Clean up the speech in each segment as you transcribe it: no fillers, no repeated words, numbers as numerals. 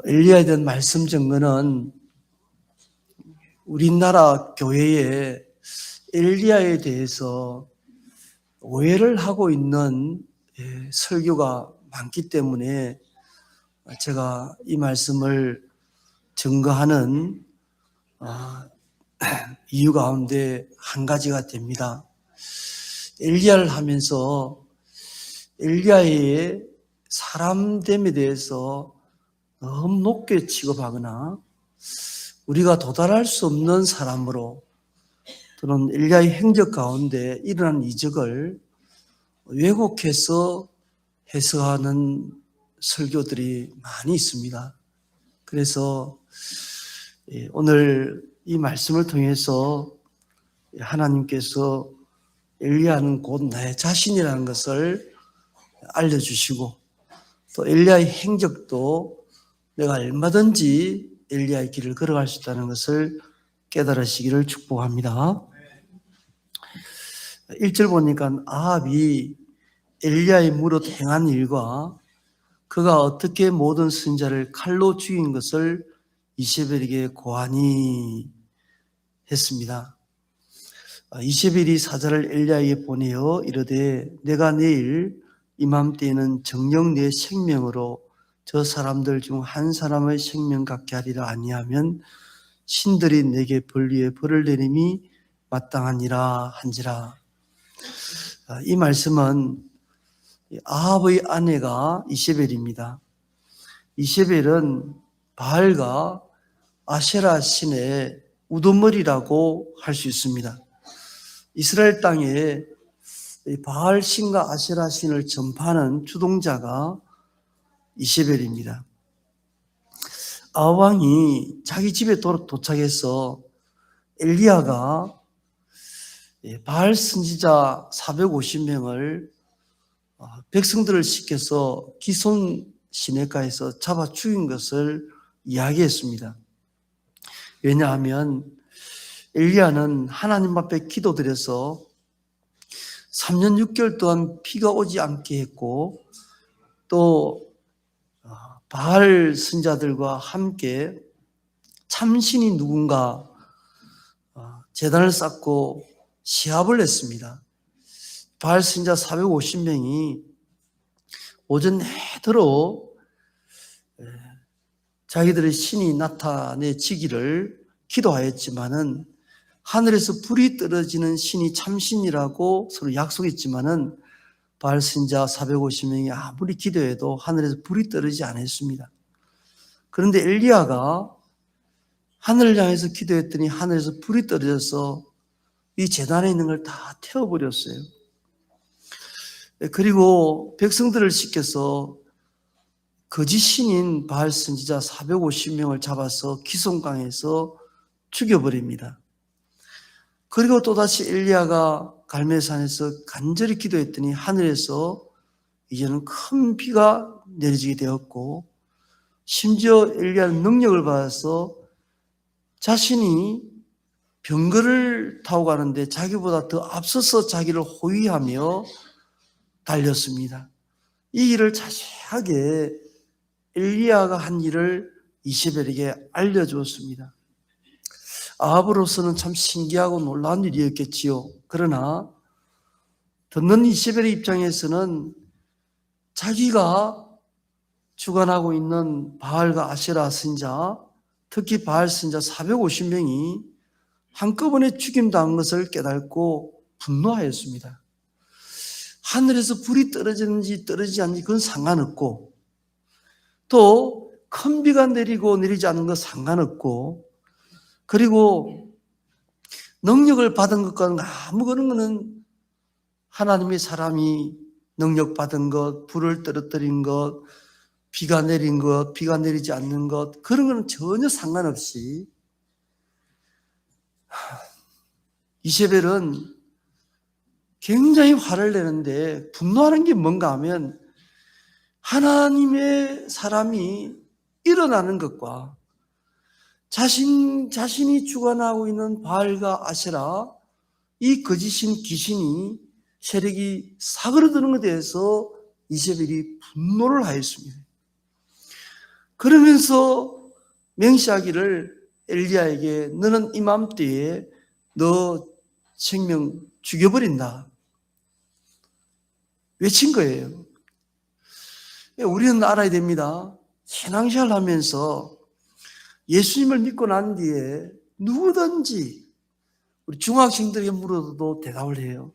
엘리야에 대한 말씀 증거는 우리나라 교회에 엘리야에 대해서 오해를 하고 있는 설교가 많기 때문에 제가 이 말씀을 증거하는 이유 가운데 한 가지가 됩니다. 엘리야를 하면서 엘리야의 사람됨에 대해서 너무 높게 취급하거나 우리가 도달할 수 없는 사람으로 또는 엘리야의 행적 가운데 일어난 이적을 왜곡해서 해석하는 설교들이 많이 있습니다. 그래서 오늘 이 말씀을 통해서 하나님께서 엘리야는 곧 나의 자신이라는 것을 알려주시고 또 엘리야의 행적도 내가 얼마든지 엘리야의 길을 걸어갈 수 있다는 것을 깨달으시기를 축복합니다. 1절 보니까 아합이 엘리야의 무릇 행한 일과 그가 어떻게 모든 선지자를 칼로 죽인 것을 이세벨에게 고하니 했습니다. 이세벨이 사자를 엘리야에게 보내어 이르되 내가 내일 이맘때에는 정녕 내 생명으로 저 사람들 중 한 사람의 생명 갖게 하리라 아니하면 신들이 내게 벌 위에 벌을 내림이 마땅하니라 한지라. 이 말씀은 아합의 아내가 이세벨입니다. 이세벨은 바알과 아세라 신의 우두머리라고 할 수 있습니다. 이스라엘 땅에 바알 신과 아세라 신을 전파하는 주동자가 이세벨입니다. 아합 왕이 자기 집에 도착해서 엘리야가 바알 선지자 450명을 백성들을 시켜서 기손 시내가에서 잡아 죽인 것을 이야기했습니다. 왜냐하면 엘리야는 하나님 앞에 기도드려서 3년 6개월 동안 비가 오지 않게 했고 또 바알 선자들과 함께 참신이 누군가 제단을 쌓고 시합을 했습니다. 바알 선자 450명이 오전 내도록 자기들의 신이 나타내지기를 기도하였지만은 하늘에서 불이 떨어지는 신이 참신이라고 서로 약속했지만은 바알 선자 450명이 아무리 기도해도 하늘에서 불이 떨어지지 않았습니다. 그런데 엘리야가 하늘을 향해서 기도했더니 하늘에서 불이 떨어져서 이 제단에 있는 걸 다 태워버렸어요. 그리고 백성들을 시켜서 거짓 신인 바알 선지자 450명을 잡아서 기손강에서 죽여버립니다. 그리고 또다시 엘리야가 갈멜산에서 간절히 기도했더니 하늘에서 이제는 큰 비가 내려지게 되었고 심지어 엘리야는 능력을 받아서 자신이 병거를 타고 가는데 자기보다 더 앞서서 자기를 호위하며 달렸습니다. 이 일을 자세하게 엘리야가 한 일을 이세벨에게 알려주었습니다. 아합으로서는 참 신기하고 놀라운 일이었겠지요. 그러나 듣는 이세벨의 입장에서는 자기가 주관하고 있는 바알과 아세라 선자, 특히 바알 선자 450명이 한꺼번에 죽임당한 것을 깨닫고 분노하였습니다. 하늘에서 불이 떨어지는지 떨어지지 않는지 그건 상관없고 또 큰 비가 내리고 내리지 않는 건 상관없고 그리고 능력을 받은 것과는 아무 그런 거는 하나님의 사람이 능력 받은 것, 불을 떨어뜨린 것, 비가 내린 것, 비가 내리지 않는 것 그런 거는 전혀 상관없이 이세벨은 굉장히 화를 내는데 분노하는 게 뭔가 하면 하나님의 사람이 일어나는 것과 자신이 주관하고 있는 바알과 아세라 이 거짓인 귀신이 세력이 사그러드는 것에 대해서 이세벨이 분노를 하였습니다. 그러면서 맹세하기를 엘리야에게 너는 이맘때에 너 생명 죽여버린다 외친 거예요. 우리는 알아야 됩니다. 신앙생활 하면서 예수님을 믿고 난 뒤에 누구든지 우리 중학생들에게 물어도 대답을 해요.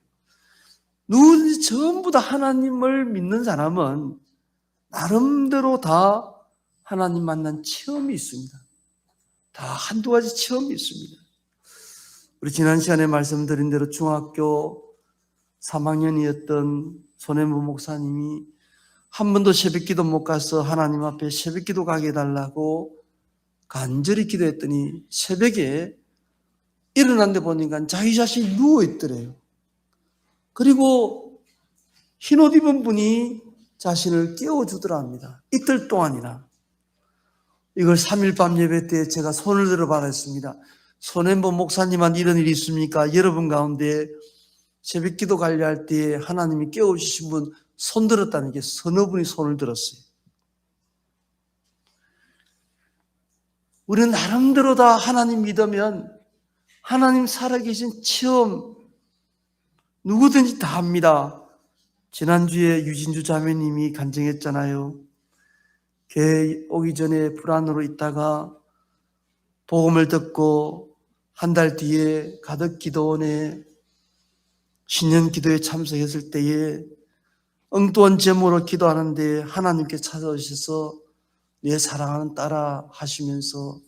누구든지 전부 다 하나님을 믿는 사람은 나름대로 다 하나님 만난 체험이 있습니다. 다 한두 가지 체험이 있습니다. 우리 지난 시간에 말씀드린 대로 중학교 3학년이었던 손혜무 목사님이 한 번도 새벽기도 못 가서 하나님 앞에 새벽기도 가게 해달라고 간절히 기도했더니 새벽에 일어났는데 보니까 자기 자신이 누워있더래요. 그리고 흰옷 입은 분이 자신을 깨워주더라 합니다. 이틀 동안이나. 이걸 3일 밤 예배 때 제가 손을 들어 받았습니다. 손혜무 목사님한테 이런 일이 있습니까? 여러분 가운데 새벽기도 관리할 때 하나님이 깨워주신 분 손 들었다는 게 서너 분이 손을 들었어요. 우리는 나름대로 다 하나님 믿으면 하나님 살아계신 체험 누구든지 다 합니다. 지난주에 유진주 자매님이 간증했잖아요. 교회 오기 전에 불안으로 있다가 복음을 듣고 한 달 뒤에 가덕 기도원에 신년 기도에 참석했을 때에 엉뚱한 제목으로 기도하는데 하나님께 찾아오셔서 내 사랑하는 딸아 하시면서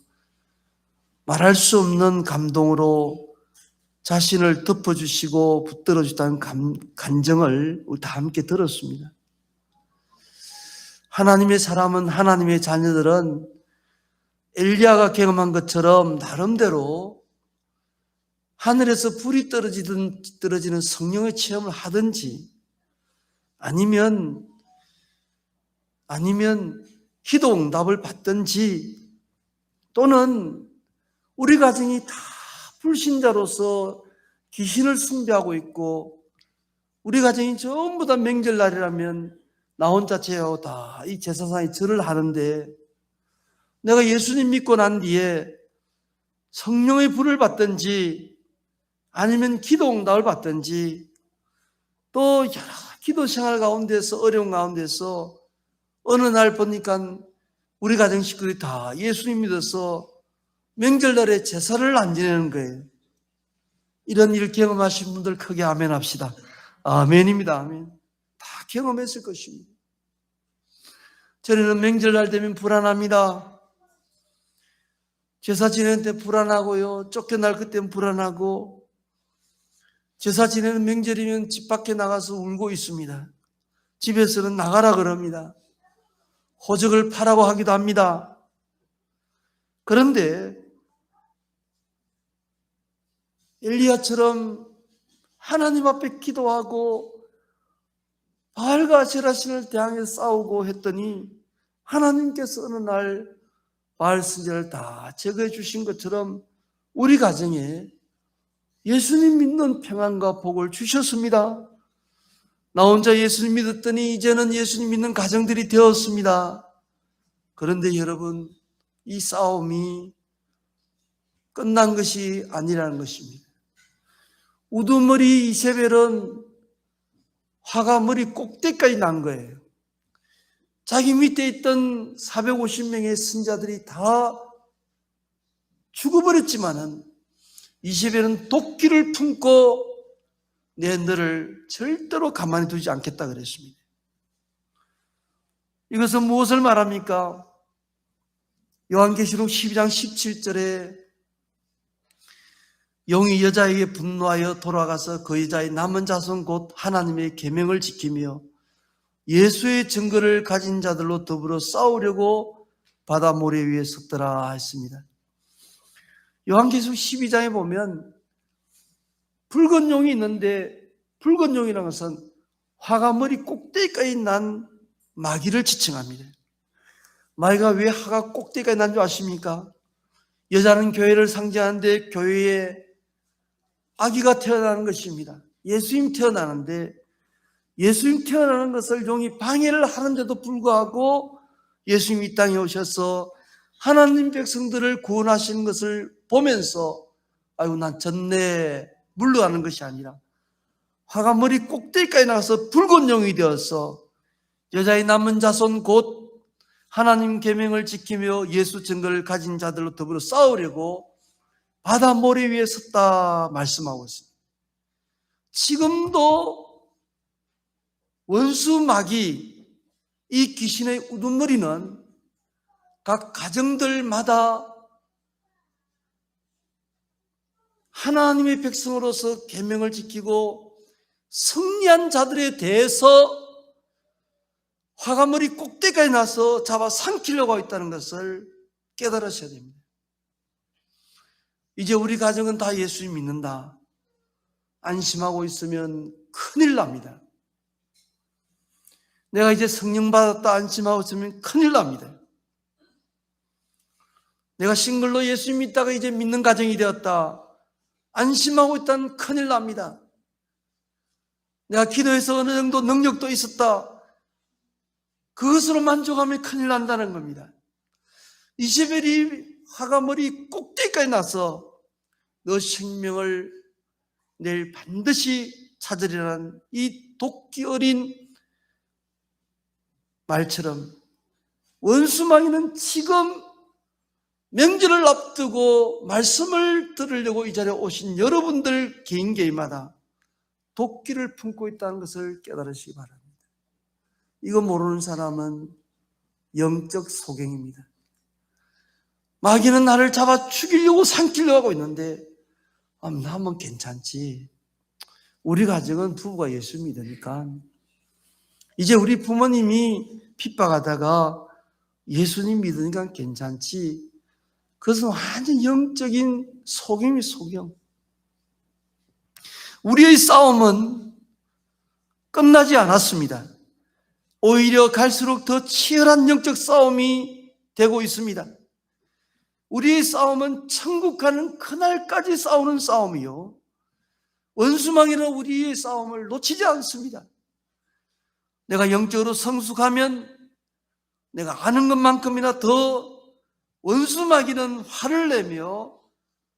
말할 수 없는 감동으로 자신을 덮어주시고 붙들어 주다는 간정을 우리 다 함께 들었습니다. 하나님의 사람은, 하나님의 자녀들은 엘리야가 경험한 것처럼 나름대로 하늘에서 불이 떨어지는 성령의 체험을 하든지 아니면 기도응답을 받든지 또는 우리 가정이 다 불신자로서 귀신을 숭배하고 있고 우리 가정이 전부 다 명절날이라면 나 혼자 제하고 다 이 제사상에 절을 하는데 내가 예수님 믿고 난 뒤에 성령의 불을 받든지 아니면 기도응답을 받든지 또 여러 기도 생활 가운데서 어려운 가운데서 어느 날 보니까 우리 가정 식구들이 다 예수님 믿어서 명절날에 제사를 안 지내는 거예요. 이런 일 경험하신 분들 크게 아멘 합시다. 아멘입니다. 아멘. 다 경험했을 것입니다. 저는 명절날 되면 불안합니다. 제사 지내는 때 불안하고요. 쫓겨날 그때는 불안하고 제사 지내는 명절이면 집 밖에 나가서 울고 있습니다. 집에서는 나가라 그럽니다. 호적을 파라고 하기도 합니다. 그런데 엘리야처럼 하나님 앞에 기도하고 바알과 아세라신을 대항해 싸우고 했더니 하나님께서 어느 날 바알 선지자를 다 제거해 주신 것처럼 우리 가정에 예수님 믿는 평안과 복을 주셨습니다. 나 혼자 예수님 믿었더니 이제는 예수님 믿는 가정들이 되었습니다. 그런데 여러분, 이 싸움이 끝난 것이 아니라는 것입니다. 우두머리 이세벨은 화가 머리 꼭대기까지 난 거예요. 자기 밑에 있던 450명의 선자들이 다 죽어버렸지만은 이세벨은 도끼를 품고 내 너를 절대로 가만히 두지 않겠다 그랬습니다. 이것은 무엇을 말합니까? 요한계시록 12장 17절에 영이 여자에게 분노하여 돌아가서 그 여자의 남은 자손 곧 하나님의 계명을 지키며 예수의 증거를 가진 자들로 더불어 싸우려고 바다 모래 위에 섰더라 했습니다. 요한계시록 12장에 보면 붉은 용이 있는데 붉은 용이라는 것은 화가 머리 꼭대기까지 난 마귀를 지칭합니다. 마귀가 왜 화가 꼭대기까지 난 줄 아십니까? 여자는 교회를 상징하는데 교회에 아기가 태어나는 것입니다. 예수님 태어나는데 예수님 태어나는 것을 용이 방해를 하는데도 불구하고 예수님이 이 땅에 오셔서 하나님 백성들을 구원하시는 것을 보면서 아이고 난 졌네 물러가는 것이 아니라 화가머리 꼭대기까지 나가서 붉은 용이 되어서 여자의 남은 자손 곧 하나님 계명을 지키며 예수 증거를 가진 자들로 더불어 싸우려고 바다 모래 위에 섰다 말씀하고 있습니다. 지금도 원수 마귀 이 귀신의 우두머리는 각 가정들마다 하나님의 백성으로서 계명을 지키고 승리한 자들에 대해서 화가머리 꼭대기까지 나서 잡아 삼키려고 하고 있다는 것을 깨달으셔야 됩니다. 이제 우리 가정은 다 예수님 믿는다 안심하고 있으면 큰일 납니다. 내가 이제 성령 받았다 안심하고 있으면 큰일 납니다. 내가 싱글로 예수님 믿다가 이제 믿는 가정이 되었다 안심하고 있다면 큰일 납니다. 내가 기도해서 어느 정도 능력도 있었다 그것으로 만족하면 큰일 난다는 겁니다. 이세벨이 화가머리 꼭대기까지 나서 너 생명을 내일 반드시 찾으리라는 이 도끼 어린 말처럼 원수마귀는 지금 명절을 앞두고 말씀을 들으려고 이 자리에 오신 여러분들 개인마다 도끼를 품고 있다는 것을 깨달으시기 바랍니다. 이거 모르는 사람은 영적 소경입니다. 마귀는 나를 잡아 죽이려고 삼키려고 하고 있는데 나면 괜찮지. 우리 가정은 부부가 예수 믿으니까 이제 우리 부모님이 핍박하다가 예수님 믿으니까 괜찮지. 그것은 완전 영적인 소경이 소경. 우리의 싸움은 끝나지 않았습니다. 오히려 갈수록 더 치열한 영적 싸움이 되고 있습니다. 우리의 싸움은 천국 가는 그날까지 싸우는 싸움이요, 원수마귀는 우리의 싸움을 놓치지 않습니다. 내가 영적으로 성숙하면 내가 아는 것만큼이나 더 원수마귀는 화를 내며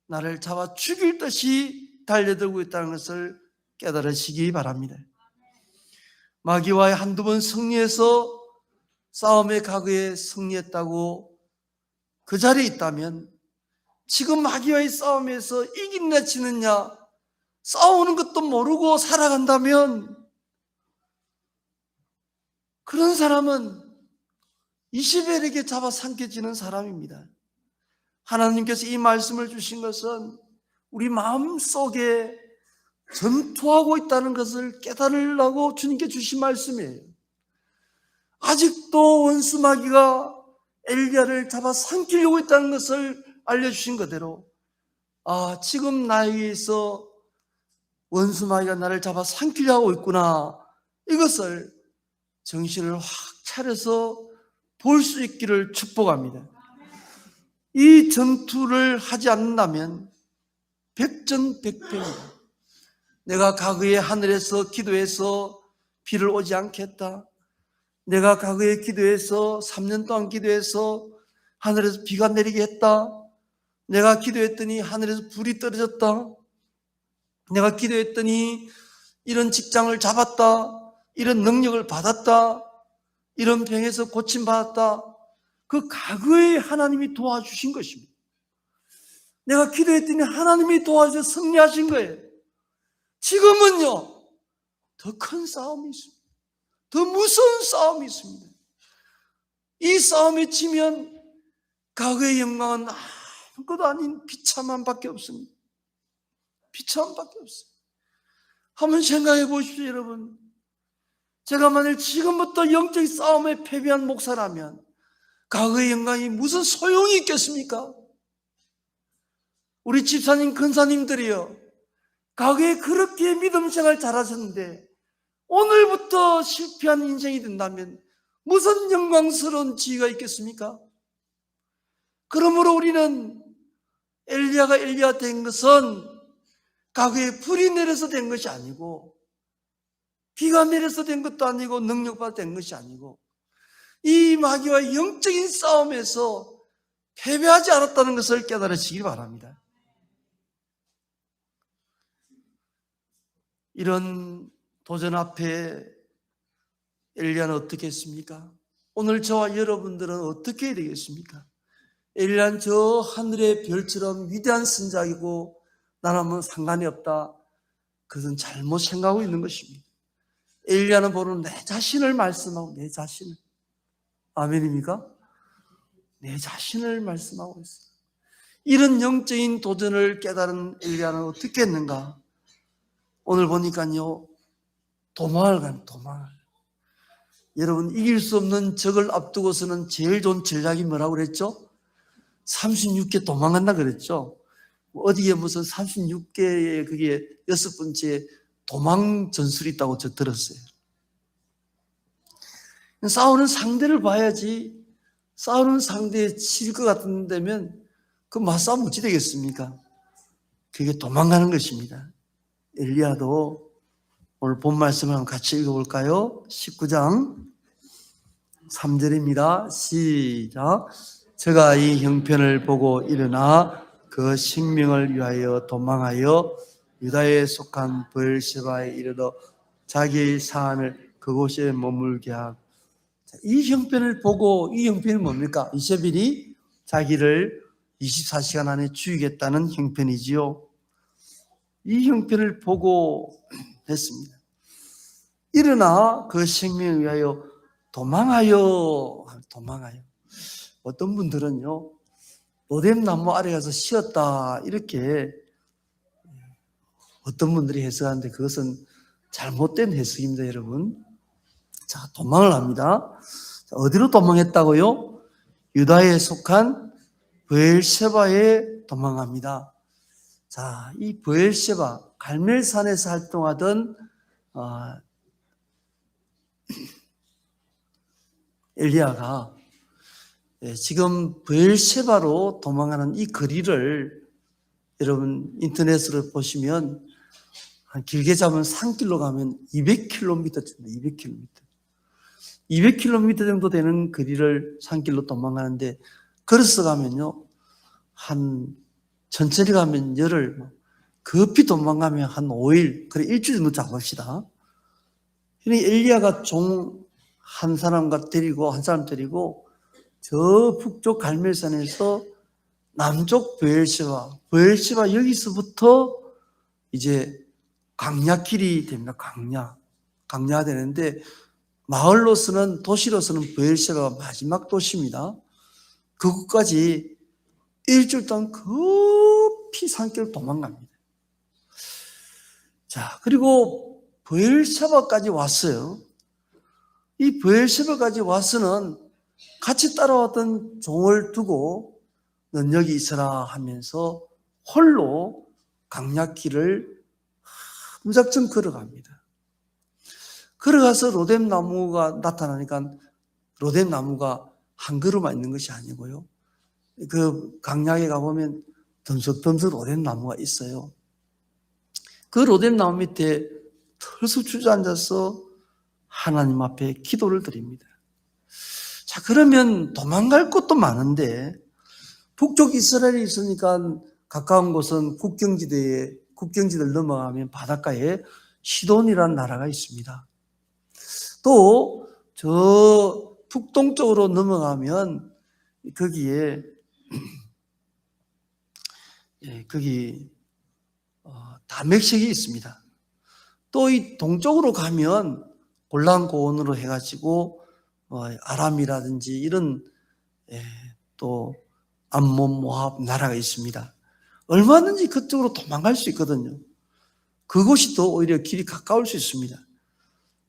나를 잡아 죽일 듯이 달려들고 있다는 것을 깨달으시기 바랍니다. 마귀와의 한두 번 승리해서 싸움의 각오에 승리했다고 그 자리에 있다면 지금 마귀와의 싸움에서 이기느냐 지느냐 싸우는 것도 모르고 살아간다면 그런 사람은 이세벨에게 잡아 삼켜지는 사람입니다. 하나님께서 이 말씀을 주신 것은 우리 마음속에 전투하고 있다는 것을 깨달으려고 주님께 주신 말씀이에요. 아직도 원수 마귀가 엘리야를 잡아 삼키려고 있다는 것을 알려주신 그대로 지금 나에게서 원수 마귀가 나를 잡아 삼키려고 하고 있구나, 이것을 정신을 확 차려서 볼 수 있기를 축복합니다. 이 전투를 하지 않는다면 백전백패입니다. 내가 과거에 하늘에서 기도해서 비를 오지 않겠다, 내가 과거에 기도해서 3년 동안 기도해서 하늘에서 비가 내리게 했다, 내가 기도했더니 하늘에서 불이 떨어졌다, 내가 기도했더니 이런 직장을 잡았다, 이런 능력을 받았다, 이런 병에서 고침받았다. 그 과거에 하나님이 도와주신 것입니다. 내가 기도했더니 하나님이 도와주셔서 승리하신 거예요. 지금은요, 더 큰 싸움이 있습니다. 더 무서운 싸움이 있습니다. 이 싸움에 지면 과거의 영광은 아무것도 아닌 비참함밖에 없습니다. 비참함밖에 없어요. 한번 생각해 보십시오, 여러분. 제가 만일 지금부터 영적 싸움에 패배한 목사라면 과거의 영광이 무슨 소용이 있겠습니까? 우리 집사님, 근사님들이요, 과거에 그렇게 믿음 생활 잘하셨는데 오늘부터 실패한 인생이 된다면 무슨 영광스러운 지위가 있겠습니까? 그러므로 우리는 엘리야가 엘리야 된 것은 과거에 불이 내려서 된 것이 아니고 비가 내려서 된 것도 아니고 능력받아 된 것이 아니고 이 마귀와 영적인 싸움에서 패배하지 않았다는 것을 깨달으시기 바랍니다. 이런 도전 앞에 엘리야는 어떻게 했습니까? 오늘 저와 여러분들은 어떻게 해야 되겠습니까? 엘리야는 저 하늘의 별처럼 위대한 선자이고 나라면 상관이 없다. 그것은 잘못 생각하고 있는 것입니다. 엘리야는 보는 내 자신을 말씀하고 내 자신을. 아멘입니까? 내 자신을 말씀하고 있어요. 이런 영적인 도전을 깨달은 엘리야는 어떻게 했는가? 오늘 보니까요, 도망을 가요, 도망을. 여러분, 이길 수 없는 적을 앞두고서는 제일 좋은 전략이 뭐라고 그랬죠? 36개 도망간다 그랬죠? 어디에 무슨 36개의 그게 6번째 도망 전술이 있다고 저 들었어요. 싸우는 상대를 봐야지. 싸우는 상대에 칠 것 같은 데면 그 맞싸움 어찌 되겠습니까? 그게 도망가는 것입니다. 엘리야도 오늘 본 말씀을 한번 같이 읽어볼까요? 19장 3절입니다. 시작. 저가 이 형편을 보고 일어나 그 생명을 위하여 도망하여 유다에 속한 브엘세바에 이르러 자기의 사안을 그곳에 머물게 하고. 이 형편을 보고, 이 형편이 뭡니까? 이세벨이 자기를 24시간 안에 죽이겠다는 형편이지요. 이 형편을 보고 했습니다. 일어나 그 생명을 위하여 도망하여. 어떤 분들은요, 로뎀나무 아래 가서 쉬었다 이렇게 어떤 분들이 해석하는데 그것은 잘못된 해석입니다, 여러분. 자, 도망을 합니다. 자, 어디로 도망했다고요? 유다에 속한 브엘세바에 도망합니다. 자, 이 브엘세바, 갈멜산에서 활동하던 엘리야가 지금 브엘세바로 도망하는 이 거리를 여러분 인터넷으로 보시면 한 길게 잡으면 산길로 가면 200km 됩니다. 200km. 200km 정도 되는 거리를 산길로 도망가는데 걸어서 가면요. 한 천천히 가면 열흘, 급히 도망가면 한 5일, 그래 일주일 정도 잡읍시다. 그러니 엘리야가 종 한 사람 데리고 저 북쪽 갈멜산에서 남쪽 브엘세바 여기서부터 이제 강야길이 됩니다. 강야가 되는데 마을로서는 도시로서는 브엘세바가 마지막 도시입니다. 그곳까지 일주일 동안 급히 산길을 도망갑니다. 자, 그리고 브엘세바까지 왔어요. 이 브엘세바까지 와서는 같이 따라왔던 종을 두고 넌 여기 있어라 하면서 홀로 강야길을 무작정 걸어갑니다. 걸어가서 로뎀나무가 나타나니까 로뎀나무가 한 그루만 있는 것이 아니고요. 그 강야에 가보면 덤석덤석 로뎀나무가 있어요. 그 로뎀나무 밑에 털썩 주저앉아서 하나님 앞에 기도를 드립니다. 자, 그러면 도망갈 곳도 많은데 북쪽 이스라엘이 있으니까 가까운 곳은 국경지대를 넘어가면 바닷가에 시돈이라는 나라가 있습니다. 또 저 북동쪽으로 넘어가면 거기에 다멕색이 있습니다. 또 이 동쪽으로 가면 골란 고원으로 해가지고 아람이라든지 이런 또 암몬 모압 나라가 있습니다. 얼마든지 그쪽으로 도망갈 수 있거든요. 그곳이 더 오히려 길이 가까울 수 있습니다.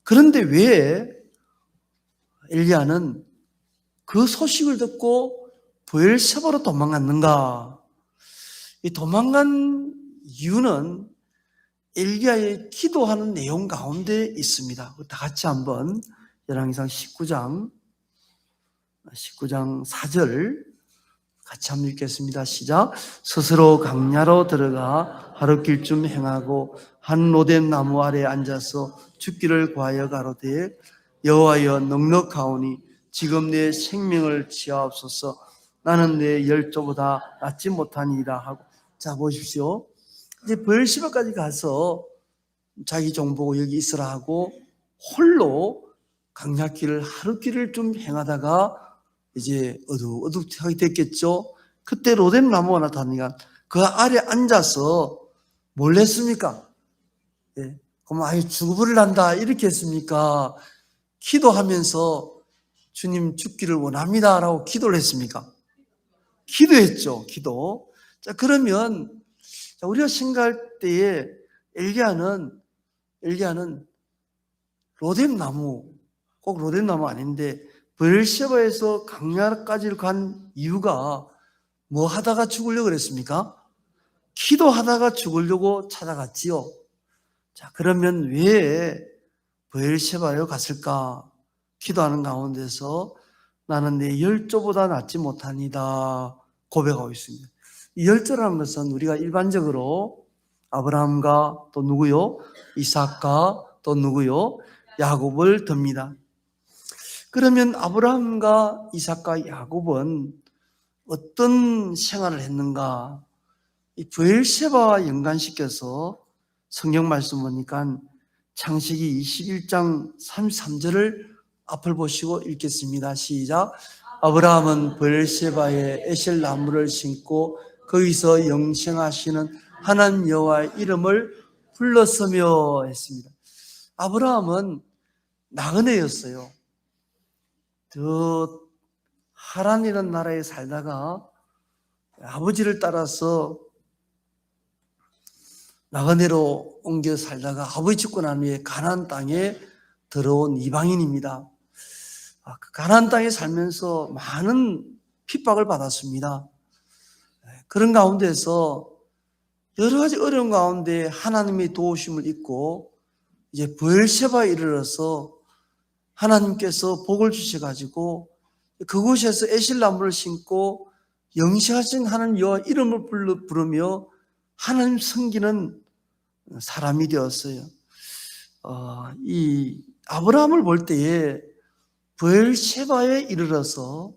그런데 왜 엘리야는 그 소식을 듣고 브엘세바로 도망갔는가? 이 도망간 이유는 엘리야의 기도하는 내용 가운데 있습니다. 다 같이 한번 열왕기상 19장 4절 같이 한번 읽겠습니다. 시작. 스스로 강야로 들어가 하룻길쯤 행하고 한 로뎀나무 아래 앉아서 죽기를 구하여 가로되 여호와여 넉넉하오니 지금 내 생명을 취하옵소서. 나는 내 열조보다 낫지 못하니이다 하고. 자, 보십시오. 이제 브엘시바까지 가서 자기 종 보고 여기 있으라 하고 홀로 강약길을 하루길을 좀 행하다가 이제 어둑어둑하게 됐겠죠. 그때 로뎀 나무가 나타나니까 그 아래 앉아서 뭘 했습니까? 예. 그럼 아유 죽어버릴란다 이렇게 했습니까? 기도하면서 주님 죽기를 원합니다 라고 기도를 했습니까? 기도했죠. 기도. 자, 그러면 우리가 생각할 때에 엘리야는 로뎀 나무, 꼭 로뎀 나무 아닌데 브엘셰바에서 강야까지 간 이유가 뭐 하다가 죽으려고 그랬습니까? 기도하다가 죽으려고 찾아갔지요. 자, 그러면 왜 브엘셰바에 갔을까? 기도하는 가운데서 나는 내 열조보다 낫지 못하니다 고백하고 있습니다. 이 열조라는 것은 우리가 일반적으로 아브라함과 또 누구요? 이삭과 또 누구요? 야곱을 듭니다. 그러면 아브라함과 이삭과 야곱은 어떤 생활을 했는가? 이 브엘셰바와 연관시켜서 성경 말씀 보니까 창세기 21장 33절을 앞을 보시고 읽겠습니다. 시작. 아브라함은 브엘셰바에 에셀 나무를 심고 거기서 영생하시는 하나님 여호와의 이름을 불렀으며 했습니다. 아브라함은 나그네였어요. 저 하란이라는 나라에 살다가 아버지를 따라서 나그네로 옮겨 살다가 아버지 죽고 난 후에 가나안 땅에 들어온 이방인입니다. 그 가나안 땅에 살면서 많은 핍박을 받았습니다. 그런 가운데서 여러 가지 어려운 가운데 하나님의 도우심을 입고 이제 브엘셰바에 이르러서 하나님께서 복을 주셔가지고 그곳에서 에실나무를 심고 영시하신 하나님 여호와 이름을 부르며 하나님 섬기는 사람이 되었어요. 이 아브라함을 볼 때에 브엘셰바에 이르러서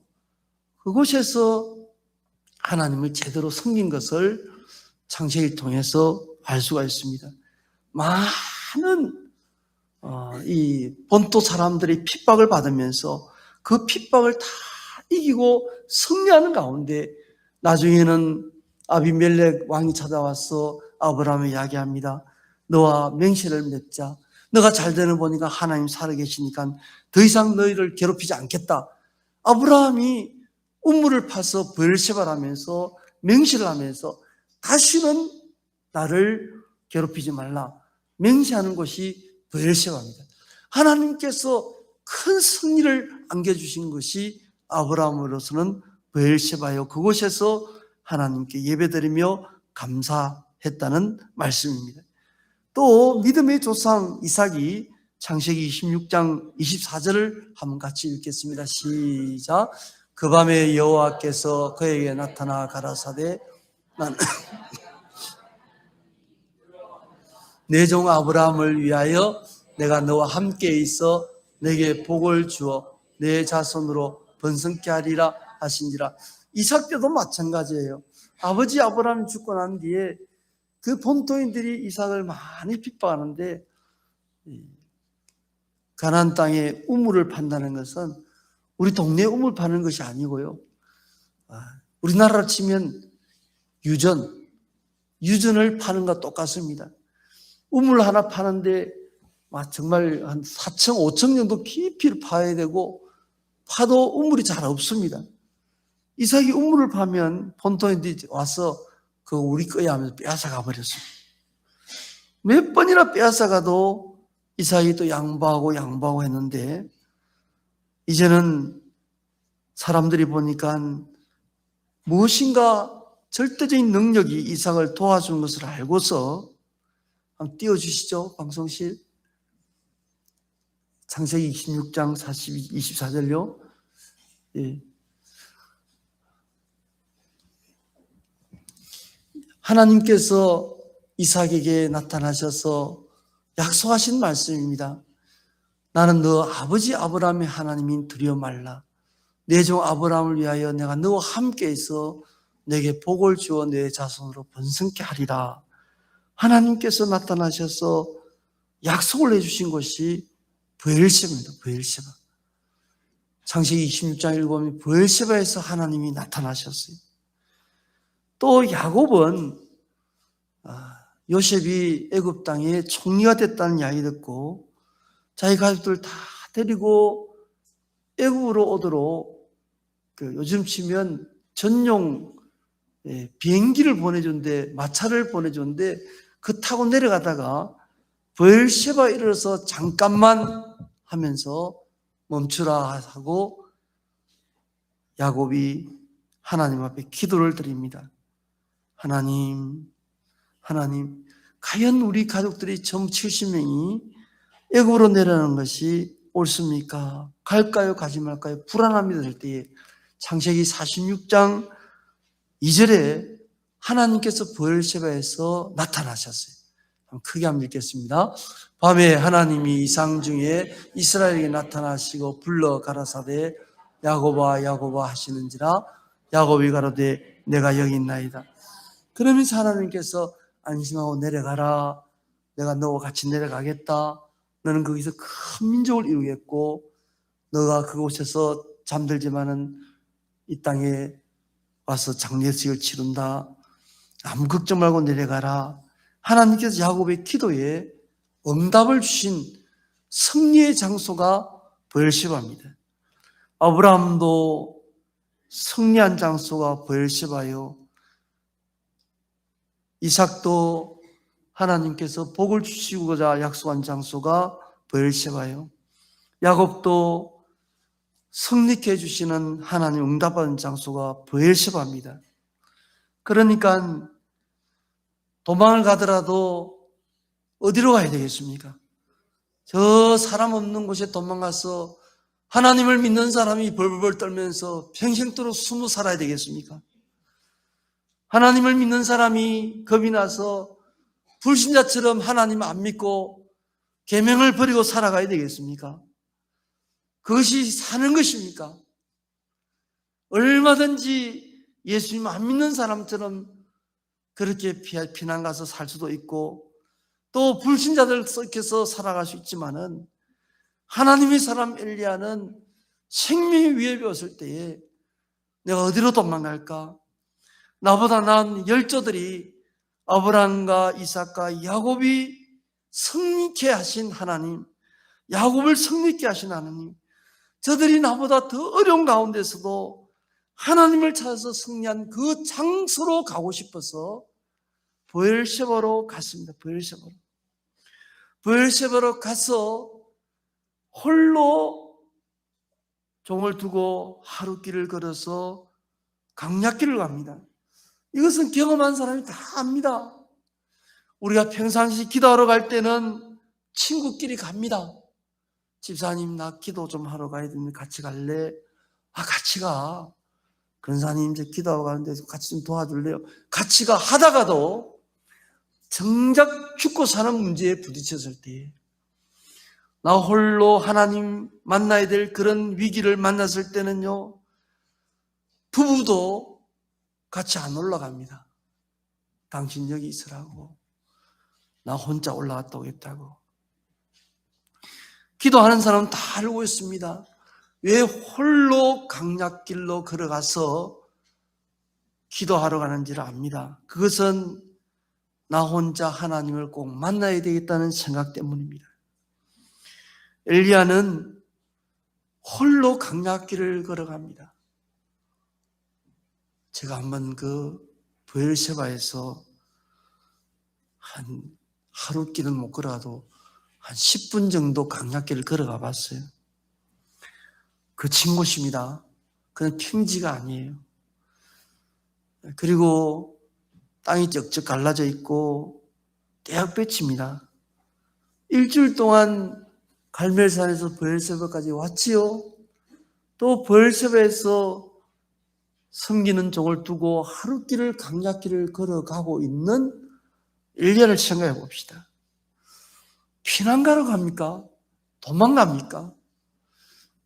그곳에서 하나님을 제대로 섬긴 것을 창세기를 통해서 알 수가 있습니다. 많은 이 본토 사람들이 핍박을 받으면서 그 핍박을 다 이기고 승리하는 가운데 나중에는 아비멜렉 왕이 찾아와서 아브라함을 이야기합니다. 너와 맹세를 맺자. 너가 잘 되는 보니까 하나님 살아계시니까 더 이상 너희를 괴롭히지 않겠다. 아브라함이 우물을 파서 브엘셰바를 하면서 맹세를 하면서 다시는 나를 괴롭히지 말라. 맹세하는 것이 브엘셰바입니다. 하나님께서 큰 승리를 안겨주신 것이 아브라함으로서는 브엘셰바요. 그곳에서 하나님께 예배드리며 감사했다는 말씀입니다. 또 믿음의 조상 이삭이 창세기 26장 24절을 한번 같이 읽겠습니다. 시작. 그 밤에 여호와께서 그에게 나타나 가라사대 난 내 종 아브라함을 위하여 내가 너와 함께 있어 내게 복을 주어 내 자손으로 번성케 하리라 하신지라. 이삭 때도 마찬가지예요. 아버지 아브라함이 죽고 난 뒤에 그 본토인들이 이삭을 많이 핍박하는데 가나안 땅에 우물을 판다는 것은 우리 동네에 우물 파는 것이 아니고요. 우리나라로 치면 유전을 파는 것과 똑같습니다. 우물 하나 파는데 정말 한 4층, 5층 정도 깊이를 파야 되고 파도 우물이 잘 없습니다. 이삭이 우물을 파면 본토인들이 와서 그거 우리 거야 하면서 빼앗아가 버렸습니다. 몇 번이나 빼앗아가도 이삭이 또 양보하고 했는데 이제는 사람들이 보니까 무엇인가 절대적인 능력이 이삭을 도와준 것을 알고서 한번 띄워주시죠. 방송실 창세기 26장 24절요. 예. 하나님께서 이삭에게 나타나셔서 약속하신 말씀입니다. 나는 너 아버지 아브라함의 하나님인 두려워 말라. 내 종 아브라함을 위하여 내가 너와 함께 있어 내게 복을 주어 내 자손으로 번성케 하리라. 하나님께서 나타나셔서 약속을 해주신 것이 브엘세바입니다. 브엘세바. 창세기 26장 보면 브엘세바에서 하나님이 나타나셨어요. 또 야곱은 요셉이 애굽 땅에 총리가 됐다는 이야기 듣고 자기 가족들 다 데리고 애굽으로 오도록 요즘 치면 전용 비행기를 보내준데, 마차를 보내줬는데 그 타고 내려가다가 브엘세바에 이르러서 잠깐만 하면서 멈추라 하고 야곱이 하나님 앞에 기도를 드립니다. 하나님, 과연 우리 가족들이 전 70명이 애굽으로 내려가는 것이 옳습니까? 갈까요? 가지 말까요? 불안함이 들 때에 창세기 46장 2절에 하나님께서 브엘세바에서 나타나셨어요. 크게 한번 읽겠습니다. 밤에 하나님이 이상 중에 이스라엘에게 나타나시고 불러 가라사대 야곱아 야곱아 하시는지라. 야곱이 가로되 내가 여기 있나이다. 그러면서 하나님께서 안심하고 내려가라. 내가 너와 같이 내려가겠다. 너는 거기서 큰 민족을 이루겠고 너가 그곳에서 잠들지만은 이 땅에 와서 장례식을 치른다. 아무 걱정 말고 내려가라. 하나님께서 야곱의 기도에 응답을 주신 승리의 장소가 브엘세바입니다. 아브라함도 승리한 장소가 브엘세바요. 이삭도 하나님께서 복을 주시고자 약속한 장소가 브엘세바요. 야곱도 승리케 해주시는 하나님 응답받은 장소가 브엘세바입니다. 그러니까 도망을 가더라도 어디로 가야 되겠습니까? 저 사람 없는 곳에 도망가서 하나님을 믿는 사람이 벌벌 떨면서 평생도록 숨어 살아야 되겠습니까? 하나님을 믿는 사람이 겁이 나서 불신자처럼 하나님 안 믿고 계명을 버리고 살아가야 되겠습니까? 그것이 사는 것입니까? 얼마든지 예수님 안 믿는 사람처럼 그렇게 피난 가서 살 수도 있고 또 불신자들 속에서 살아갈 수 있지만은 하나님의 사람 엘리야는 생명의 위협이 왔을 때에 내가 어디로 도망갈까? 나보다 나은 열조들이 아브라함과 이삭과 야곱이 승리케 하신 하나님, 야곱을 승리케 하신 하나님, 저들이 나보다 더 어려운 가운데서도 하나님을 찾아서 승리한 그 장소로 가고 싶어서 브엘세바로 갔습니다. 브엘세바로 가서 홀로 종을 두고 하루 길을 걸어서 강약길을 갑니다. 이것은 경험한 사람이 다 압니다. 우리가 평상시 기도하러 갈 때는 친구끼리 갑니다. 집사님 나 기도 좀 하러 가야 되는데 같이 갈래? 같이 가. 근사님 이제 기도하러 가는데 같이 좀 도와줄래요? 같이 가 하다가도 정작 죽고 사는 문제에 부딪혔을 때 나 홀로 하나님 만나야 될 그런 위기를 만났을 때는요, 부부도 같이 안 올라갑니다. 당신 여기 있으라고. 나 혼자 올라갔다 오겠다고. 기도하는 사람은 다 알고 있습니다. 왜 홀로 강약길로 걸어가서 기도하러 가는지를 압니다. 그것은 나 혼자 하나님을 꼭 만나야 되겠다는 생각 때문입니다. 엘리야는 홀로 강약길을 걸어갑니다. 제가 한번 그 브엘세바에서 한 하루 길은 못 걸어가도 한 10분 정도 강약길을 걸어가 봤어요. 그 친 곳입니다. 그건 평지가 아니에요. 그리고 땅이 쩍쩍 갈라져 있고 떼약볕입니다. 일주일 동안 갈멜산에서 브엘세바까지 왔지요. 또 브엘세바에서 섬기는 종을 두고 하루길을 강약길을 걸어가고 있는 엘리야를 생각해 봅시다. 피난가러 갑니까? 도망갑니까?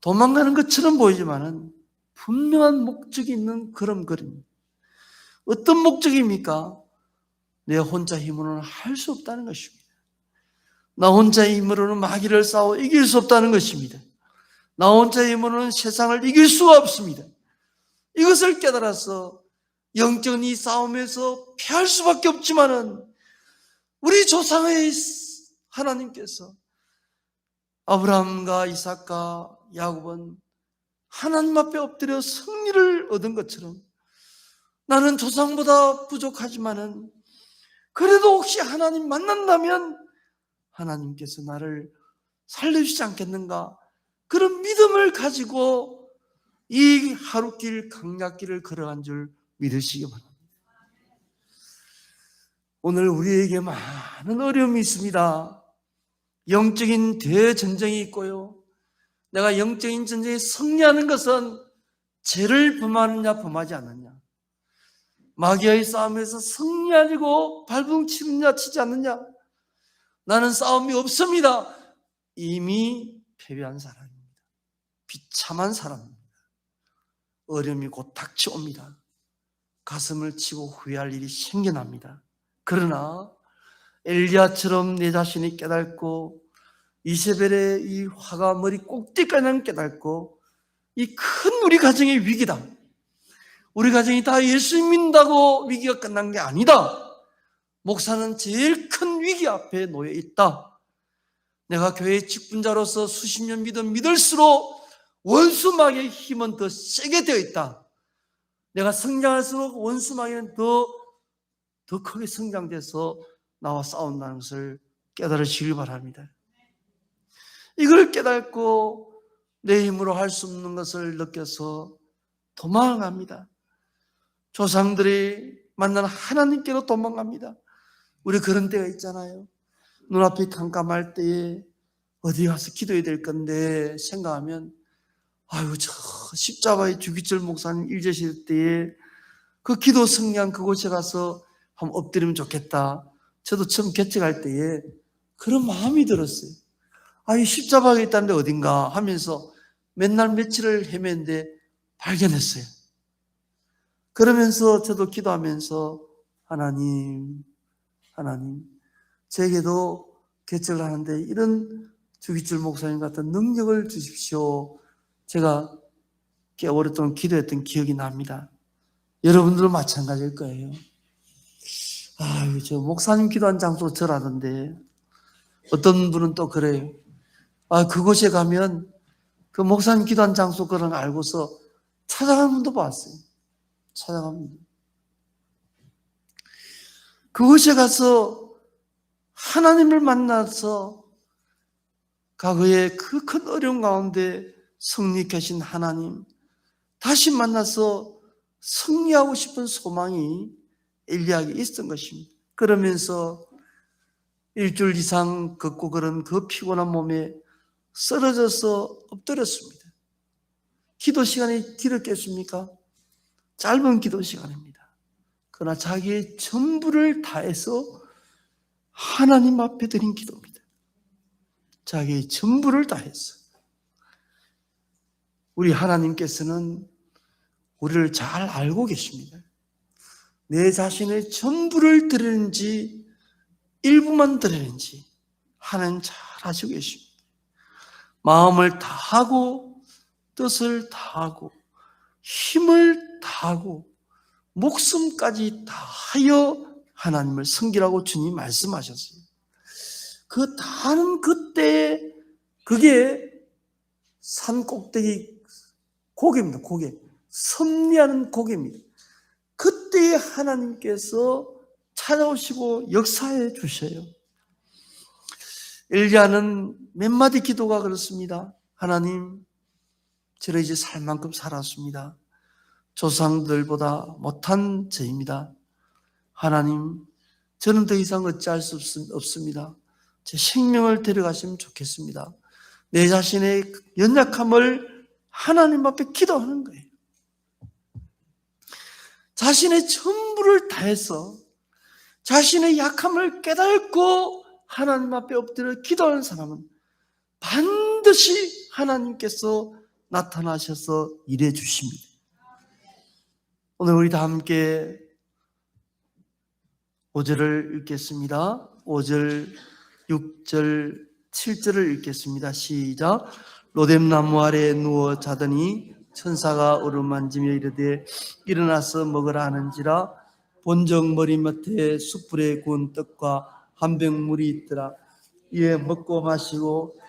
도망가는 것처럼 보이지만은 분명한 목적이 있는 그런 글입니다. 어떤 목적입니까? 내 혼자 힘으로는 할 수 없다는 것입니다. 나 혼자의 힘으로는 마귀를 싸워 이길 수 없다는 것입니다. 나 혼자의 힘으로는 세상을 이길 수가 없습니다. 이것을 깨달아서 영적인 이 싸움에서 패할 수밖에 없지만은 우리 조상의 하나님께서 아브라함과 이삭과 야곱은 하나님 앞에 엎드려 승리를 얻은 것처럼 나는 조상보다 부족하지만은 그래도 혹시 하나님 만난다면 하나님께서 나를 살려주지 않겠는가, 그런 믿음을 가지고 이 하루길 강약길을 걸어간 줄 믿으시기 바랍니다. 오늘 우리에게 많은 어려움이 있습니다. 영적인 대전쟁이 있고요, 내가 영적인 전쟁에 승리하는 것은 죄를 범하느냐 범하지 않느냐, 마귀와의 싸움에서 승리하려고 발버둥 치느냐 치지 않느냐, 나는 싸움이 없습니다. 이미 패배한 사람입니다. 비참한 사람입니다. 어려움이 곧 닥쳐옵니다. 가슴을 치고 후회할 일이 생겨납니다. 그러나 엘리야처럼 내 자신이 깨닫고 이세벨의 이 화가 머리 꼭지까지 깨닫고 이 큰 우리 가정의 위기다, 우리 가정이 다 예수 믿는다고 위기가 끝난 게 아니다, 목사는 제일 큰 위기 앞에 놓여 있다, 내가 교회의 직분자로서 수십 년 믿을수록 원수 마귀의 힘은 더 세게 되어 있다, 내가 성장할수록 원수 마귀는 더 크게 성장돼서 나와 싸운다는 것을 깨달으시길 바랍니다. 이걸 깨닫고 내 힘으로 할 수 없는 것을 느껴서 도망갑니다. 조상들이 만난 하나님께로 도망갑니다. 우리 그런 때가 있잖아요. 눈앞이 깜깜할 때에 어디 가서 기도해야 될 건데 생각하면 아유, 저 십자가의 주기철 목사님 일제시대 때에 그 기도 성냥 그곳에 가서 한번 엎드리면 좋겠다. 저도 처음 개척할 때에 그런 마음이 들었어요. 이 십자가가 있다는데 어딘가 하면서 맨날 며칠을 헤맸는데 발견했어요. 그러면서 저도 기도하면서 하나님, 제게도 개척을 하는데 이런 주기철 목사님 같은 능력을 주십시오. 제가 꽤 오랫동안 기도했던 기억이 납니다. 여러분들도 마찬가지일 거예요. 저 목사님 기도한 장소 절하던데 어떤 분은 또 그래요. 그곳에 가면 그 목사님 기도한 장소 그런 거 알고서 찾아가는 분도 봤어요. 찾아갑니다. 그곳에 가서 하나님을 만나서 과거의 그 큰 어려움 가운데 승리하신 하나님, 다시 만나서 승리하고 싶은 소망이 엘리야에게 있었던 것입니다. 그러면서 일주일 이상 걷고 그런 그 피곤한 몸에 쓰러져서 엎드렸습니다. 기도 시간이 길었겠습니까? 짧은 기도 시간입니다. 그러나 자기의 전부를 다해서 하나님 앞에 드린 기도입니다. 자기의 전부를 다해서. 우리 하나님께서는 우리를 잘 알고 계십니다. 내 자신의 전부를 드리는지 일부만 드리는지 하나님 잘 아시고 계십니다. 마음을 다하고 뜻을 다하고 힘을 다하고 목숨까지 다하여 하나님을 섬기라고 주님 말씀하셨어요. 그 다하는 그때에 그게 산 꼭대기 고개입니다. 고개. 섭리하는 고개입니다. 그때에 하나님께서 찾아오시고 역사해 주셔요. 엘리야는 몇 마디 기도가 그렇습니다. 하나님, 저를 이제 살 만큼 살았습니다. 조상들보다 못한 저입니다. 하나님, 저는 더 이상 어찌할 수 없습니다. 제 생명을 데려가시면 좋겠습니다. 내 자신의 연약함을 하나님 앞에 기도하는 거예요. 자신의 전부를 다해서 자신의 약함을 깨닫고 하나님 앞에 엎드려 기도하는 사람은 반드시 하나님께서 나타나셔서 일해 주십니다. 오늘 우리 다 함께 5절을 읽겠습니다. 5절, 6절, 7절을 읽겠습니다. 시작. 로뎀나무 아래에 누워 자더니 천사가 어루만지며 이르되 일어나서 먹으라 하는지라. 본적 머리맡에 숯불에 구운 떡과 한 병 물이 있더라. 이에 먹고 마시고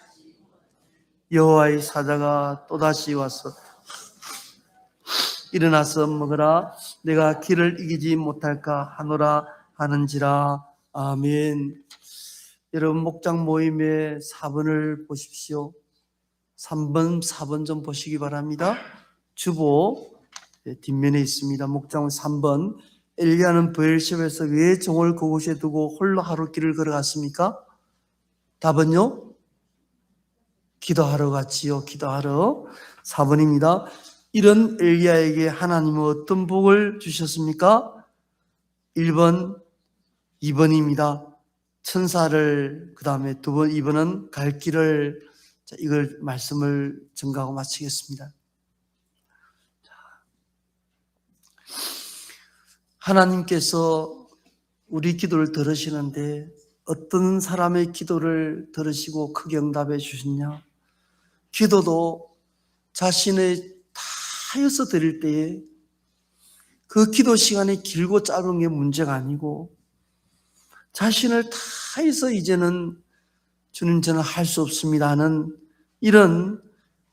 여호와의 사자가 또다시 와서 일어나서 먹으라. 내가 길을 이기지 못할까 하노라 하는지라. 아멘. 여러분 목장 모임의 4번을 보십시오. 3번, 4번 좀 보시기 바랍니다. 주보 뒷면에 있습니다. 목장 3번. 엘리야는 브엘셰바에서 왜 종을 그곳에 두고 홀로 하루 길을 걸어갔습니까? 답은요? 기도하러 갔지요. 기도하러. 4번입니다. 이런 엘리야에게 하나님은 어떤 복을 주셨습니까? 1번, 2번입니다. 천사를, 그 다음에 2번, 2번은 갈 길을. 자, 이걸 말씀을 증가하고 마치겠습니다. 하나님께서 우리 기도를 들으시는데 어떤 사람의 기도를 들으시고 크게 응답해 주셨냐? 기도도 자신의 다해서 드릴 때에 그 기도 시간이 길고 짧은 게 문제가 아니고 자신을 다해서 이제는 주님 저는 할 수 없습니다 하는 이런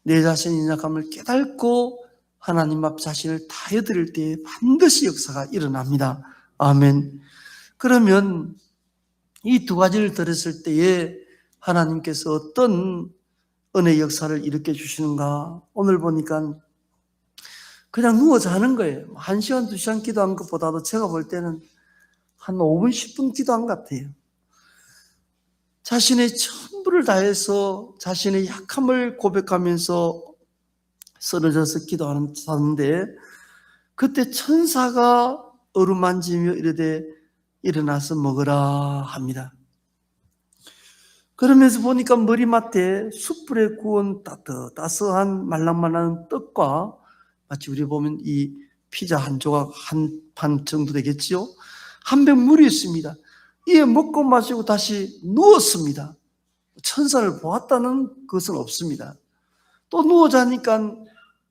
내 자신의 약함을 깨닫고 하나님 앞 자신을 다해 드릴 때에 반드시 역사가 일어납니다. 아멘. 그러면 이 두 가지를 들었을 때에 하나님께서 어떤 은혜 역사를 일으켜 주시는가? 오늘 보니까 그냥 누워 자는 거예요. 1시간, 2시간 기도한 것보다도 제가 볼 때는 한 5분, 10분 기도한 것 같아요. 자신의 전부를 다해서 자신의 약함을 고백하면서 쓰러져서 기도하는데 그때 천사가 어루만지며 이르되 일어나서 먹으라 합니다. 그러면서 보니까 머리맡에 숯불에 구운 따스한 말랑말랑한 떡과 마치 우리 보면 이 피자 한 조각 한 판 정도 되겠지요. 한 병 물이 있습니다. 이에 먹고 마시고 다시 누웠습니다. 천사를 보았다는 것은 없습니다. 또 누워 자니까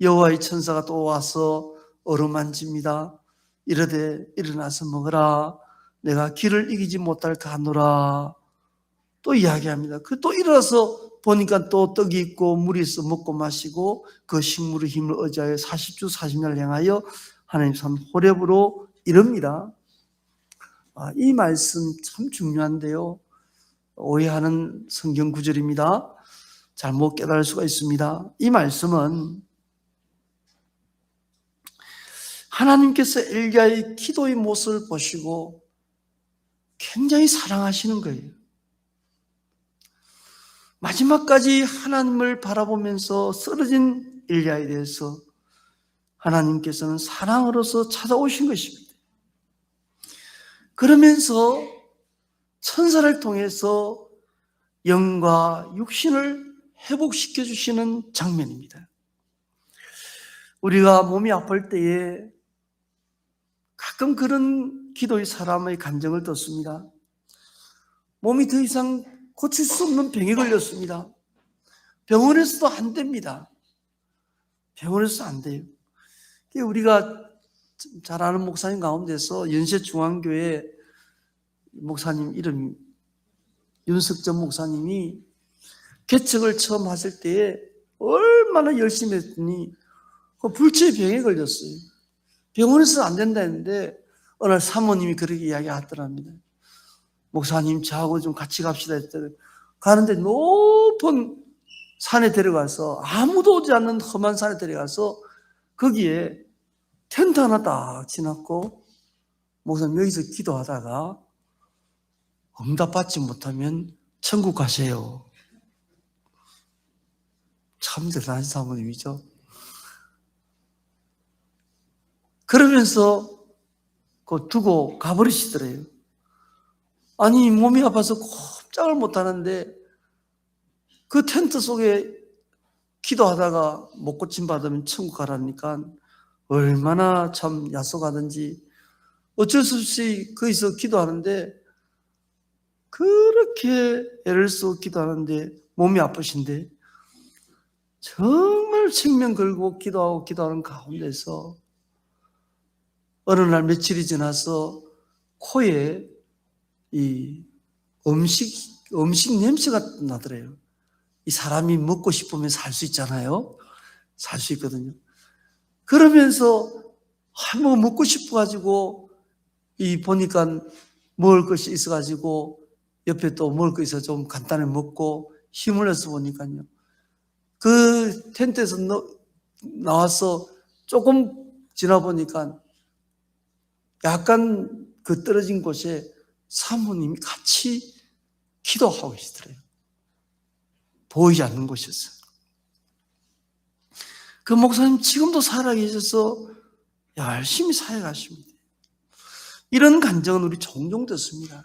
여호와의 천사가 또 와서 어루만집니다. 이르되 일어나서 먹으라. 내가 길을 이기지 못할까 하노라. 또 이야기합니다. 그 또 일어나서 보니까 또 떡이 있고 물이 있어 먹고 마시고 그 식물의 힘을 의지하여 40주 40년을 행하여 하나님 산 호렙으로 이릅니다. 이 말씀 참 중요한데요. 오해하는 성경 구절입니다. 잘못 깨달을 수가 있습니다. 이 말씀은 하나님께서 엘리야의 기도의 모습을 보시고 굉장히 사랑하시는 거예요. 마지막까지 하나님을 바라보면서 쓰러진 엘리야에 대해서 하나님께서는 사랑으로서 찾아오신 것입니다. 그러면서 천사를 통해서 영과 육신을 회복시켜 주시는 장면입니다. 우리가 몸이 아플 때에 가끔 그런 기도의 사람의 감정을 듣습니다. 몸이 더 이상 고칠 수 없는 병에 걸렸습니다. 병원에서도 안 됩니다. 병원에서도 안 돼요. 우리가 잘 아는 목사님 가운데서 연세중앙교회 목사님 이름이 윤석전 목사님이 개척을 처음 하실 때에 얼마나 열심히 했더니 그 불치의 병에 걸렸어요. 병원에서 안 된다 했는데 어느 날 사모님이 그렇게 이야기하더랍니다. 목사님 저하고 좀 같이 갑시다 했더니 가는데 높은 산에 데려가서 아무도 오지 않는 험한 산에 데려가서 거기에 텐트 하나 딱 지났고 목사님 여기서 기도하다가 응답받지 못하면 천국 가세요. 참 대단한 사모님이죠. 그러면서 그 두고 가버리시더래요. 아니 몸이 아파서 꼼짝을 못하는데 그 텐트 속에 기도하다가 못 고침 받으면 천국 가라니까 얼마나 참 야속하든지 어쩔 수 없이 거기서 기도하는데, 그렇게 애를 쓰고 기도하는데 몸이 아프신데 정말 생명 걸고 기도하는 가운데서 어느 날 며칠이 지나서 코에 이 음식 냄새가 나더래요. 이 사람이 먹고 싶으면 살 수 있잖아요. 살 수 있거든요. 그러면서 뭐 먹고 싶어가지고 보니까 먹을 것이 있어가지고 옆에 또 먹을 거 있어 좀 간단히 먹고 힘을 내서 보니까요. 그 텐트에서 나와서 조금 지나 보니까 약간 그 떨어진 곳에 사모님이 같이 기도하고 계시더래요. 보이지 않는 곳이었어요. 그 목사님 지금도 살아계셔서 열심히 사역하십니다. 이런 간증은 우리 종종 듣습니다.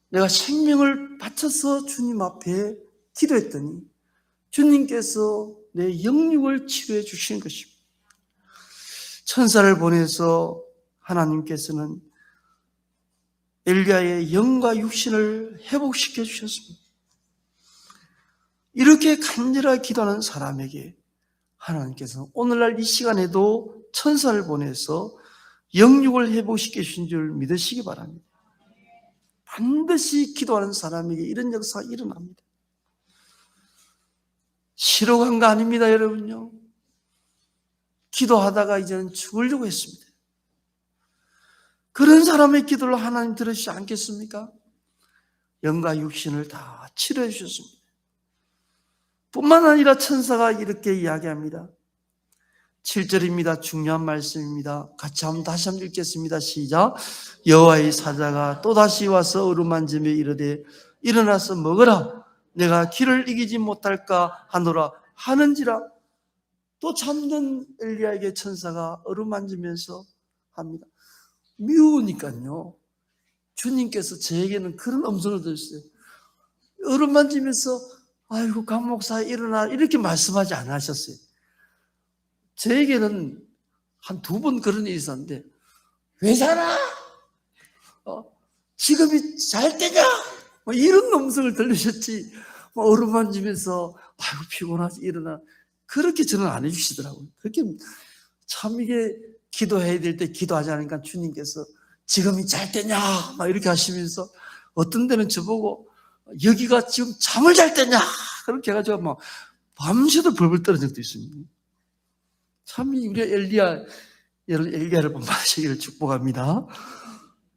내가 생명을 바쳐서 주님 앞에 기도했더니 주님께서 내 영육을 치료해 주신 것입니다. 천사를 보내서 하나님께서는 엘리야의 영과 육신을 회복시켜 주셨습니다. 이렇게 간절하게 기도하는 사람에게 하나님께서는 오늘날 이 시간에도 천사를 보내서 영육을 회복시켜 주신 줄 믿으시기 바랍니다. 반드시 기도하는 사람에게 이런 역사가 일어납니다. 쉬러 간 거 아닙니다, 여러분요. 기도하다가 이제는 죽으려고 했습니다. 그런 사람의 기도를 하나님 들으시지 않겠습니까? 영과 육신을 다 치료해 주셨습니다. 뿐만 아니라 천사가 이렇게 이야기합니다. 7절입니다. 중요한 말씀입니다. 같이 다시 한번 읽겠습니다. 시작. 여호와의 사자가 또다시 와서 어루만지며 이르되 일어나서 먹으라. 내가 기를 이기지 못할까 하노라 하는지라. 또 잠든 엘리야에게 천사가 어루만지면서 합니다. 미우니까요. 주님께서 저에게는 그런 음성을 들으셨어요. 어루만지면서 아이고 강 목사 일어나 이렇게 말씀하지 않으셨어요. 저에게는 한 2번 그런 일이 있었는데 왜 자나? 지금이 잘 때냐? 뭐 이런 음성을 들으셨지 어루만지면서 아이고 피곤하지 일어나 그렇게 저는 안 해주시더라고요. 그렇게 참 이게 기도해야 될 때 기도하지 않으니까 주님께서 지금이 잘 때냐? 막 이렇게 하시면서 어떤 데는 저보고 여기가 지금 잠을 잘 때냐? 그렇게 해가지고 막 밤새도 벌벌 떨은 적도 있습니다. 참 우리 엘리야를 본받으시기를 축복합니다.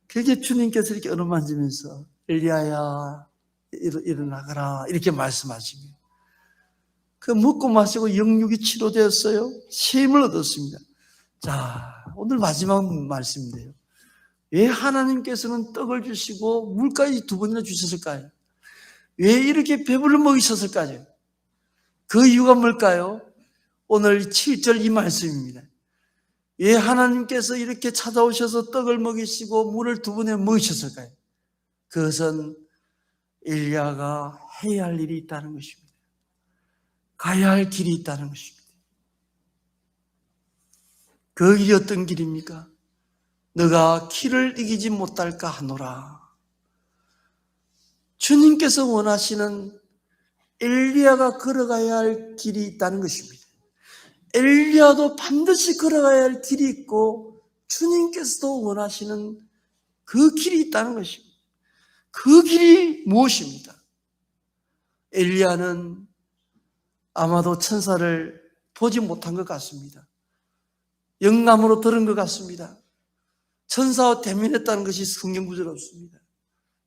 그게 주님께서 이렇게 어루만지면서 엘리야야 일어나가라 이렇게 말씀하시며 그 먹고 마시고 영육이 치료되었어요. 새 힘을 얻었습니다. 자, 오늘 마지막 말씀인데요. 왜 하나님께서는 떡을 주시고 물까지 2번이나 주셨을까요? 왜 이렇게 배불러 먹이셨을까요? 그 이유가 뭘까요? 오늘 7절 이 말씀입니다. 왜 하나님께서 이렇게 찾아오셔서 떡을 먹이시고 물을 2번에 먹이셨을까요? 그것은 엘리야가 해야 할 일이 있다는 것입니다. 가야 할 길이 있다는 것입니다. 그 길이 어떤 길입니까? 너가 키를 이기지 못할까 하노라. 주님께서 원하시는 엘리야가 걸어가야 할 길이 있다는 것입니다. 엘리야도 반드시 걸어가야 할 길이 있고 주님께서도 원하시는 그 길이 있다는 것입니다. 그 길이 무엇입니까? 엘리야는 아마도 천사를 보지 못한 것 같습니다. 영감으로 들은 것 같습니다. 천사와 대면했다는 것이 성경 구절 없습니다.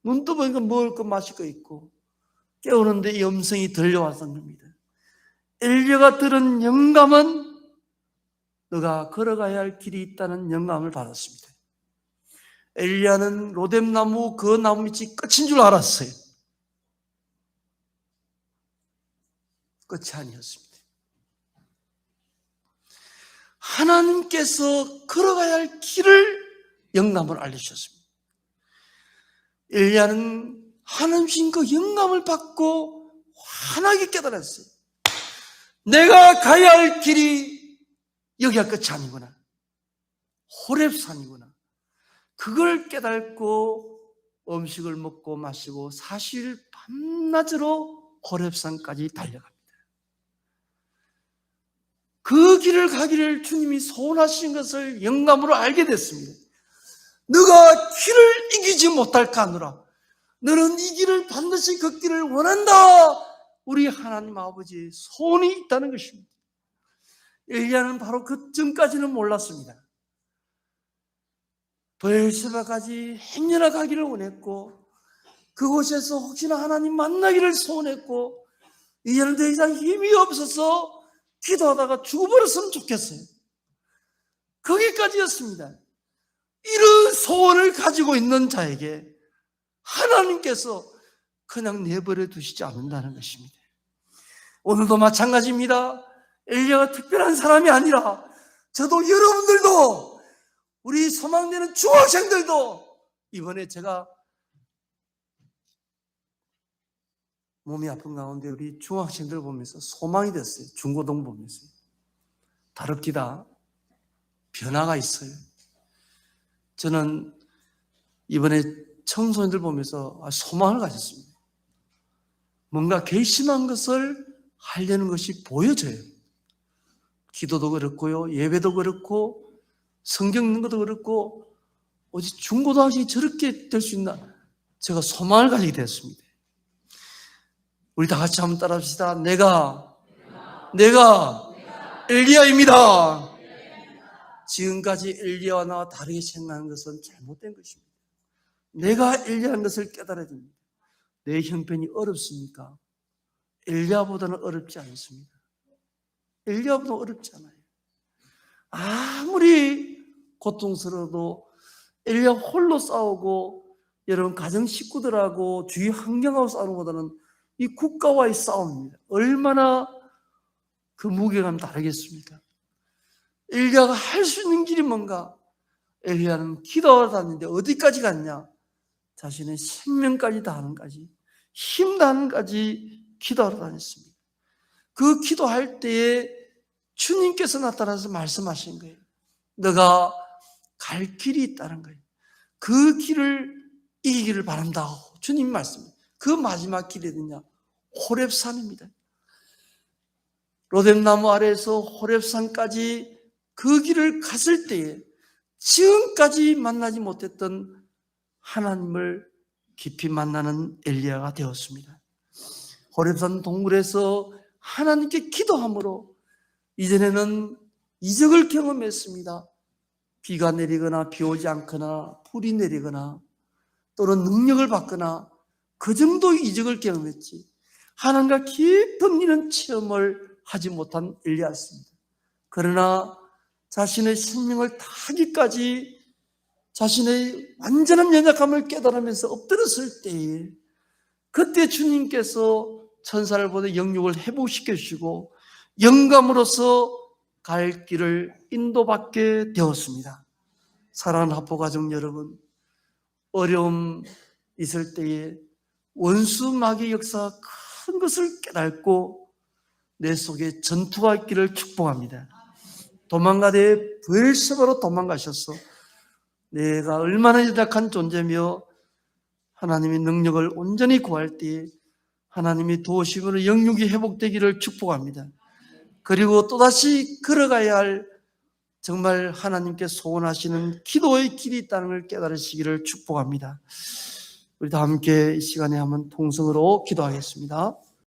눈 떠보니까 먹을 거 마실 거 있고 깨우는데 이 음성이 들려왔던 겁니다. 엘리야가 들은 영감은 너가 걸어가야 할 길이 있다는 영감을 받았습니다. 엘리야는 로뎀나무 그 나무 밑이 끝인 줄 알았어요. 끝이 아니었습니다. 하나님께서 걸어가야 할 길을 영감을 알려주셨습니다. 엘리야는 하나님 주신 그 영감을 받고 환하게 깨달았어요. 내가 가야 할 길이 여기가 끝이 아니구나. 호렙산이구나. 그걸 깨닫고 음식을 먹고 마시고 사실 밤낮으로 호렙산까지 달려갑니다. 그 길을 가기를 주님이 소원하신 것을 영감으로 알게 됐습니다. 너가 길을 이기지 못할까 하노라. 너는 이 길을 반드시 걷기를 원한다. 우리 하나님 아버지의 소원이 있다는 것입니다. 엘리야는 바로 그 전까지는 몰랐습니다. 베엘세바까지 행여나 가기를 원했고 그곳에서 혹시나 하나님 만나기를 소원했고 이제는 더 이상 힘이 없어서 기도하다가 죽어버렸으면 좋겠어요. 거기까지였습니다. 이런 소원을 가지고 있는 자에게 하나님께서 그냥 내버려 두시지 않는다는 것입니다. 오늘도 마찬가지입니다. 엘리야가 특별한 사람이 아니라 저도 여러분들도 우리 소망되는 중학생들도 이번에 제가 몸이 아픈 가운데 우리 중학생들 보면서 소망이 됐어요. 중고등 보면서. 다릅디다. 변화가 있어요. 저는 이번에 청소년들 보면서 소망을 가졌습니다. 뭔가 결심한 것을 하려는 것이 보여져요. 기도도 그렇고요. 예배도 그렇고 성경 읽는 것도 그렇고 어디 중고등학생이 저렇게 될 수 있나? 제가 소망을 가지게 됐습니다. 우리 다 같이 한번 따라합시다. 내가 엘리야입니다. 지금까지 엘리야와 나와 다르게 생각하는 것은 잘못된 것입니다. 내가 엘리야라는 것을 깨달아야 됩니다. 내 형편이 어렵습니까? 엘리야보다는 어렵지 않습니다. 엘리야보다 어렵지 않아요. 아무리 고통스러워도 엘리야 홀로 싸우고 여러분 가정 식구들하고 주위 환경하고 싸우는 것보다는 이 국가와의 싸움입니다. 얼마나 그 무게감이 다르겠습니까? 엘리야가 할 수 있는 길이 뭔가? 엘리야는 기도하러 다니는데 어디까지 갔냐? 자신의 생명까지 다하는까지 힘 다하는까지 기도하러 다녔습니다. 그 기도할 때에 주님께서 나타나서 말씀하신 거예요. 너가 갈 길이 있다는 거예요. 그 길을 이기기를 바란다. 주님 말씀입니다. 그 마지막 길이 어디냐? 호렙산입니다. 로뎀나무 아래에서 호렙산까지 그 길을 갔을 때에 지금까지 만나지 못했던 하나님을 깊이 만나는 엘리야가 되었습니다. 호렙산 동굴에서 하나님께 기도함으로 이전에는 이적을 경험했습니다. 비가 내리거나 비 오지 않거나 불이 내리거나 또는 능력을 받거나 그 정도 이적을 경험했지 하나님과 깊은 이런 체험을 하지 못한 엘리야였습니다. 그러나 자신의 생명을 다하기까지 자신의 완전한 연약함을 깨달으면서 엎드렸을 때에 그때 주님께서 천사를 보내 영육을 회복시켜 주시고 영감으로서 갈 길을 인도받게 되었습니다. 사랑하는 합포가족 여러분, 어려움 있을 때에 원수 마귀의 역사가 큰 것을 깨닫고 내 속에 전투가 있기를 축복합니다. 도망가되 베엘세바로 도망가셔서 내가 얼마나 연약한 존재며 하나님의 능력을 온전히 구할 때에 하나님이 도우심으로 영육이 회복되기를 축복합니다. 그리고 또다시 걸어가야 할 정말 하나님께 소원하시는 기도의 길이 있다는 걸 깨달으시기를 축복합니다. 우리 다 함께 이 시간에 한번 통성으로 기도하겠습니다.